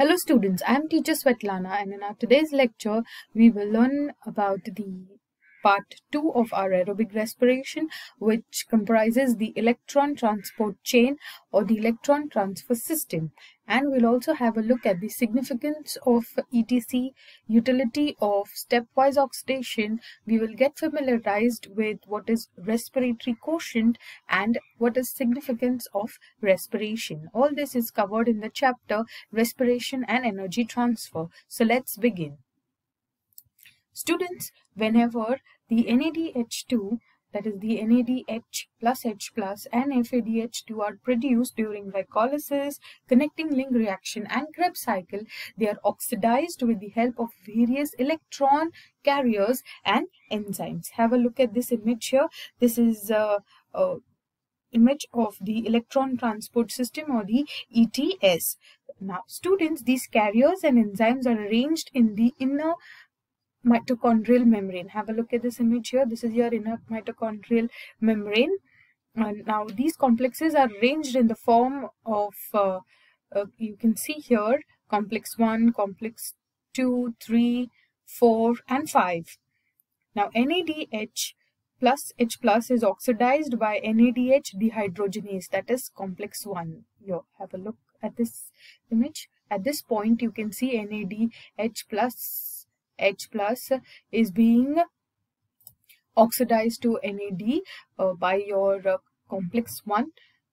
Hello students, I am teacher Svetlana, and in our today's lecture we will learn about the part 2 of our aerobic respiration, which comprises the electron transport chain or the electron transfer system. And we'll also have a look at the significance of ETC, utility of stepwise oxidation. We will get familiarized with what is respiratory quotient and what is significance of respiration. All this is covered in the chapter Respiration and Energy Transfer. So let's begin. Students, whenever the NADH2, that is the NADH plus H plus and FADH2 are produced during glycolysis, connecting link reaction and Krebs cycle, they are oxidized with the help of various electron carriers and enzymes. Have a look at this image here. This is image of the electron transport system or the ETS. Now students, these carriers and enzymes are arranged in the inner mitochondrial membrane. Have a look at this image here. This is your inner mitochondrial membrane. And now these complexes are arranged in the form of you can see here complex 1, complex 2, 3, 4 and 5. Now NADH plus H plus is oxidized by NADH dehydrogenase, that is complex 1. Here, have a look at this image. At this point you can see NADH plus H plus is being oxidized to NAD by your complex 1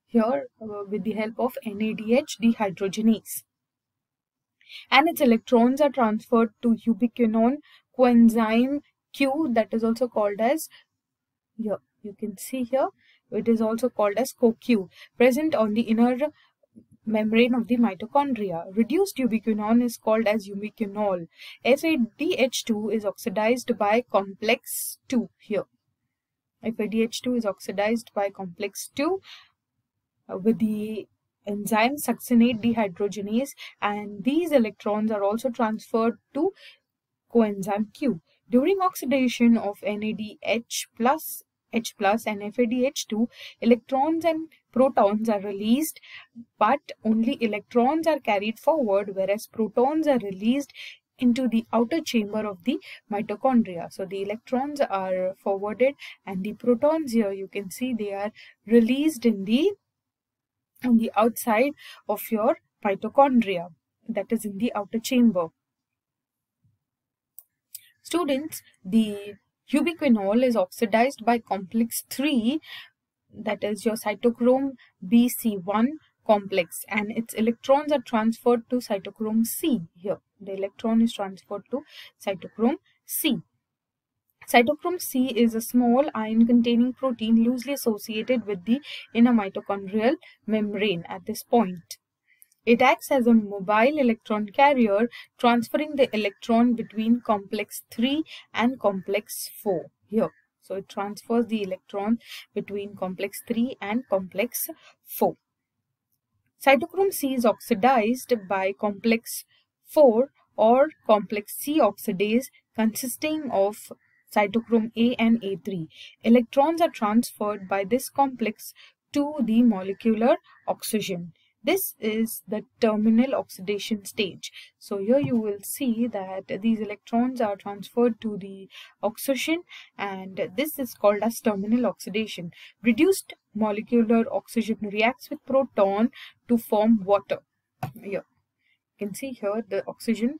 here with the help of NADH dehydrogenase. And its electrons are transferred to ubiquinone coenzyme Q, that is also called as, here you can see here, it is also called as CoQ, present on the inner membrane of the mitochondria. Reduced ubiquinone is called as ubiquinol. FADH2 is oxidized by complex 2 here. FADH2 is oxidized by complex 2 with the enzyme succinate dehydrogenase, and these electrons are also transferred to coenzyme Q. During oxidation of NADH plus H plus and FADH2, electrons and protons are released, but only electrons are carried forward, whereas protons are released into the outer chamber of the mitochondria. So the electrons are forwarded and the protons here you can see they are released on the outside of your mitochondria, that is in the outer chamber. Students, the ubiquinol is oxidized by complex 3, that is your cytochrome BC1 complex, and its electrons are transferred to cytochrome C here. The electron is transferred to cytochrome C. Cytochrome C is a small iron containing protein loosely associated with the inner mitochondrial membrane at this point. It acts as a mobile electron carrier, transferring the electron between complex 3 and complex 4 here. So it transfers the electron between complex 3 and complex 4. Cytochrome C is oxidized by complex 4 or complex C oxidase consisting of cytochrome A and A3. Electrons are transferred by this complex to the molecular oxygen. This is the terminal oxidation stage. So here you will see that these electrons are transferred to the oxygen, and this is called as terminal oxidation. Reduced molecular oxygen reacts with proton to form water. Here you can see here the oxygen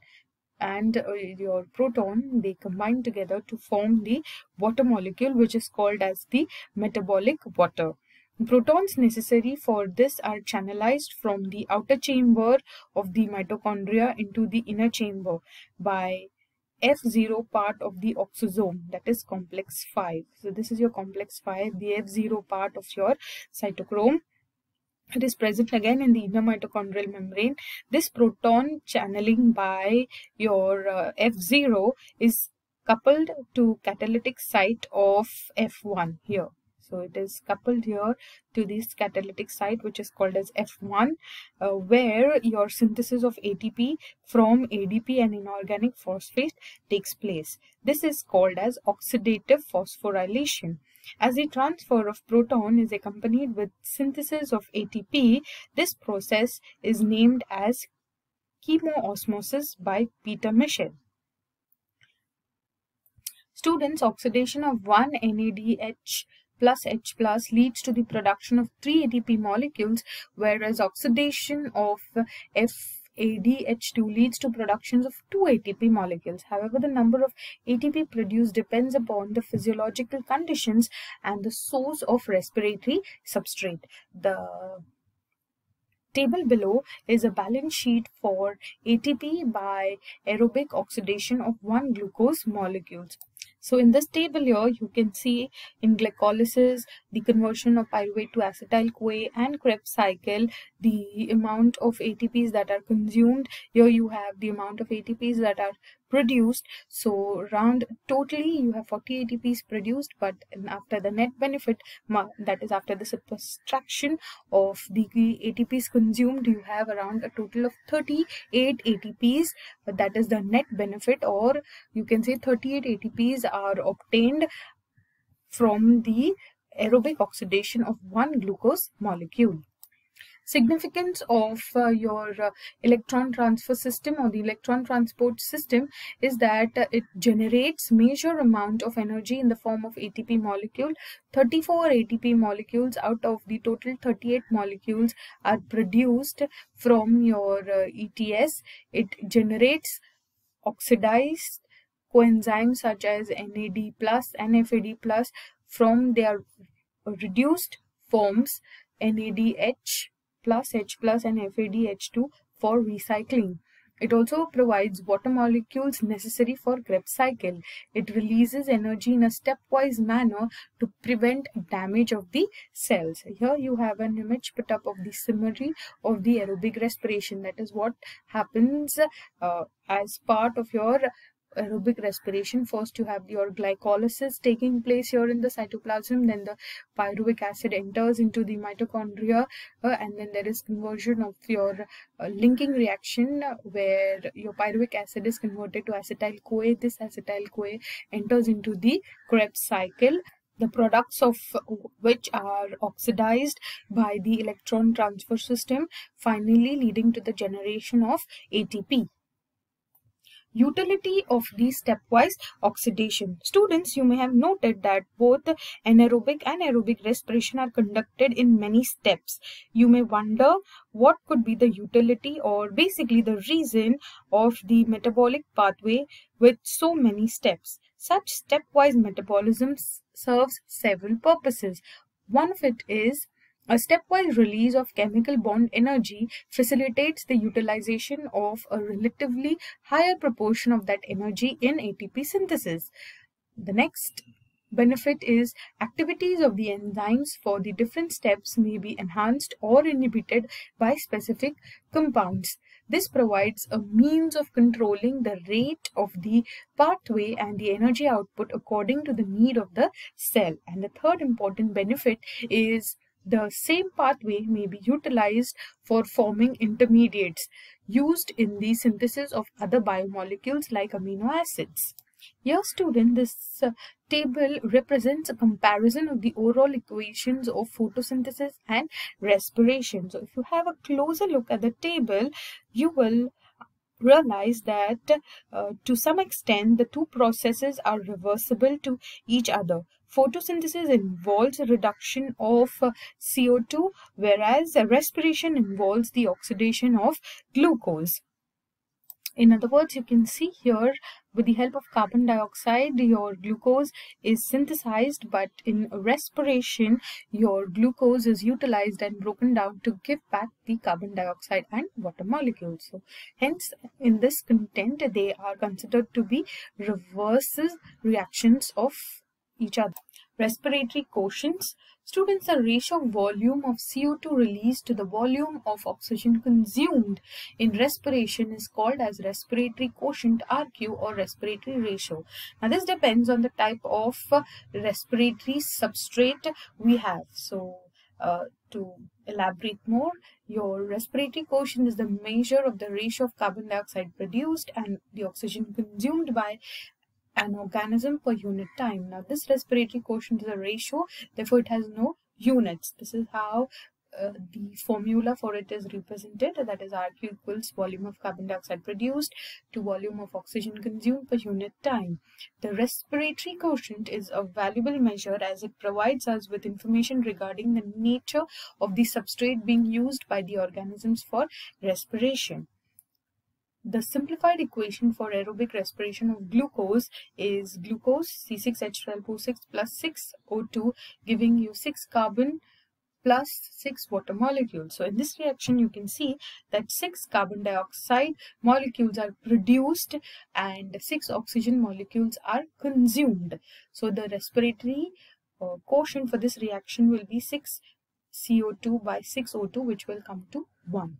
and your proton, they combine together to form the water molecule, which is called as the metabolic water. Protons necessary for this are channelized from the outer chamber of the mitochondria into the inner chamber by F0 part of the oxosome, that is complex 5. So this is your complex 5, the F0 part of your cytochrome. It is present again in the inner mitochondrial membrane. This proton channeling by your F0 is coupled to catalytic site of F1 here. So it is coupled here to this catalytic site, which is called as F1, where your synthesis of ATP from ADP and inorganic phosphate takes place. This is called as oxidative phosphorylation. As the transfer of proton is accompanied with synthesis of ATP, this process is named as chemoosmosis by Peter Michel. Students, oxidation of one NADH plus H plus leads to the production of 3 ATP molecules, whereas oxidation of FADH2 leads to productions of 2 ATP molecules. However, the number of ATP produced depends upon the physiological conditions and the source of respiratory substrate. The table below is a balance sheet for ATP by aerobic oxidation of one glucose molecules. So in this table here, you can see in glycolysis, the conversion of pyruvate to acetyl-CoA and Krebs cycle, the amount of ATPs that are consumed. Here you have the amount of ATPs that are produced. So around totally you have 40 ATPs produced, but after the net benefit, that is after the subtraction of the ATPs consumed, you have around a total of 38 ATPs. That is the net benefit, or you can say 38 ATPs are obtained from the aerobic oxidation of one glucose molecule. Significance of your electron transfer system or the electron transport system is that it generates major amount of energy in the form of ATP molecule. 34 ATP molecules out of the total 38 molecules are produced from your ETS. It generates oxidized coenzymes such as NAD plus and FAD plus from their reduced forms NADH plus H plus and FADH2 for recycling. It also provides water molecules necessary for Krebs cycle. It releases energy in a stepwise manner to prevent damage of the cells. Here you have an image put up of the summary of the aerobic respiration. That is what happens as part of your aerobic respiration. First you have your glycolysis taking place here in the cytoplasm, then the pyruvic acid enters into the mitochondria, and then there is conversion of your linking reaction where your pyruvic acid is converted to acetyl-CoA. This acetyl-CoA enters into the Krebs cycle, the products of which are oxidized by the electron transfer system, finally leading to the generation of ATP. Utility of the stepwise oxidation. Students, you may have noted that both anaerobic and aerobic respiration are conducted in many steps. You may wonder what could be the utility or basically the reason of the metabolic pathway with so many steps. Such stepwise metabolism serves several purposes. One of it is a stepwise release of chemical bond energy facilitates the utilization of a relatively higher proportion of that energy in ATP synthesis. The next benefit is activities of the enzymes for the different steps may be enhanced or inhibited by specific compounds. This provides a means of controlling the rate of the pathway and the energy output according to the need of the cell. And the third important benefit is the same pathway may be utilized for forming intermediates used in the synthesis of other biomolecules like amino acids. Here, student, this table represents a comparison of the overall equations of photosynthesis and respiration. So, if you have a closer look at the table, you will realize that to some extent the two processes are reversible to each other. Photosynthesis involves a reduction of CO2, whereas respiration involves the oxidation of glucose. In other words, you can see here with the help of carbon dioxide, your glucose is synthesized, but in respiration, your glucose is utilized and broken down to give back the carbon dioxide and water molecules. So, hence, in this content, they are considered to be reverses reactions of each other. Respiratory quotients. Students, the ratio of volume of CO2 released to the volume of oxygen consumed in respiration is called as respiratory quotient RQ or respiratory ratio. Now, this depends on the type of respiratory substrate we have. So, to elaborate more, your respiratory quotient is the measure of the ratio of carbon dioxide produced and the oxygen consumed by an organism per unit time. Now, this respiratory quotient is a ratio, therefore it has no units. This is how the formula for it is represented, that is RQ equals volume of carbon dioxide produced to volume of oxygen consumed per unit time. The respiratory quotient is a valuable measure as it provides us with information regarding the nature of the substrate being used by the organisms for respiration. The simplified equation for aerobic respiration of glucose is glucose C6H12O6 plus 6O2, giving you 6 carbon plus 6 water molecules. So in this reaction you can see that 6 carbon dioxide molecules are produced and 6 oxygen molecules are consumed. So the respiratory quotient for this reaction will be 6 CO2 by 6 O2, which will come to 1.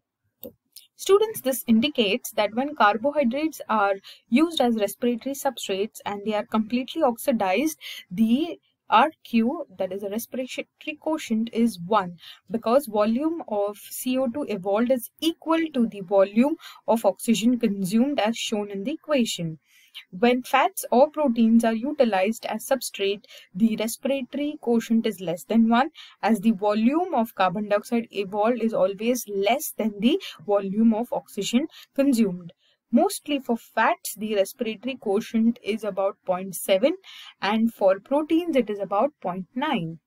Students, this indicates that when carbohydrates are used as respiratory substrates and they are completely oxidized, the RQ, that is a respiratory quotient, is 1 because volume of CO2 evolved is equal to the volume of oxygen consumed as shown in the equation. When fats or proteins are utilized as substrate, the respiratory quotient is less than 1 as the volume of carbon dioxide evolved is always less than the volume of oxygen consumed. Mostly for fats, the respiratory quotient is about 0.7 and for proteins it is about 0.9.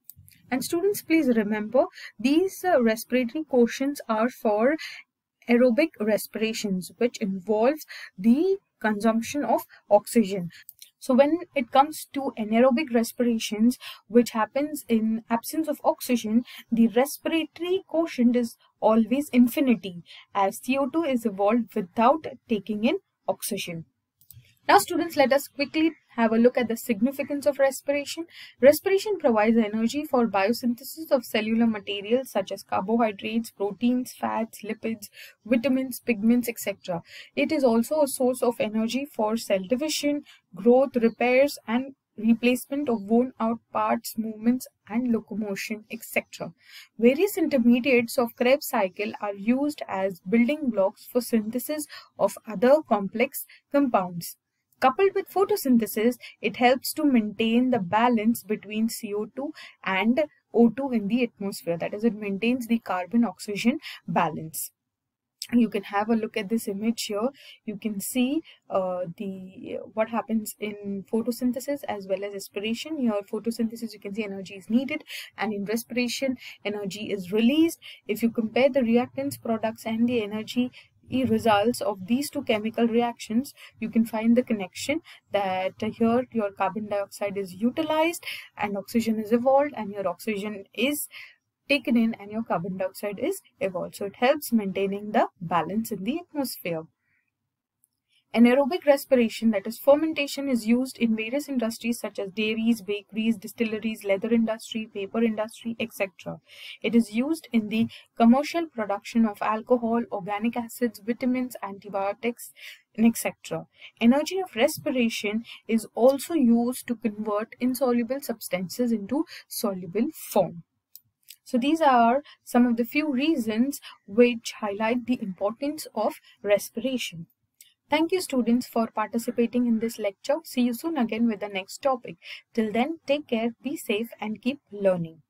And students, please remember these respiratory quotients are for aerobic respirations, which involves the consumption of oxygen. So when it comes to anaerobic respirations, which happens in absence of oxygen, the respiratory quotient is always infinity as CO2 is evolved without taking in oxygen. Now students, let us quickly have a look at the significance of respiration. Respiration provides energy for biosynthesis of cellular materials such as carbohydrates, proteins, fats, lipids, vitamins, pigments, etc. It is also a source of energy for cell division, growth, repairs, and replacement of worn out parts, movements, and locomotion, etc. Various intermediates of Krebs cycle are used as building blocks for synthesis of other complex compounds. Coupled with photosynthesis, it helps to maintain the balance between CO2 and O2 in the atmosphere. That is, it maintains the carbon-oxygen balance. You can have a look at this image here. You can see what happens in photosynthesis as well as respiration. Here, photosynthesis, you can see energy is needed, and in respiration, energy is released. If you compare the reactants, products, and the energy results of these two chemical reactions, you can find the connection that here your carbon dioxide is utilized and oxygen is evolved, and your oxygen is taken in and your carbon dioxide is evolved. So it helps maintaining the balance in the atmosphere. Anaerobic respiration, that is fermentation, is used in various industries such as dairies, bakeries, distilleries, leather industry, paper industry, etc. It is used in the commercial production of alcohol, organic acids, vitamins, antibiotics, etc. Energy of respiration is also used to convert insoluble substances into soluble form. So these are some of the few reasons which highlight the importance of respiration. Thank you students for participating in this lecture. See you soon again with the next topic. Till then, take care, be safe and keep learning.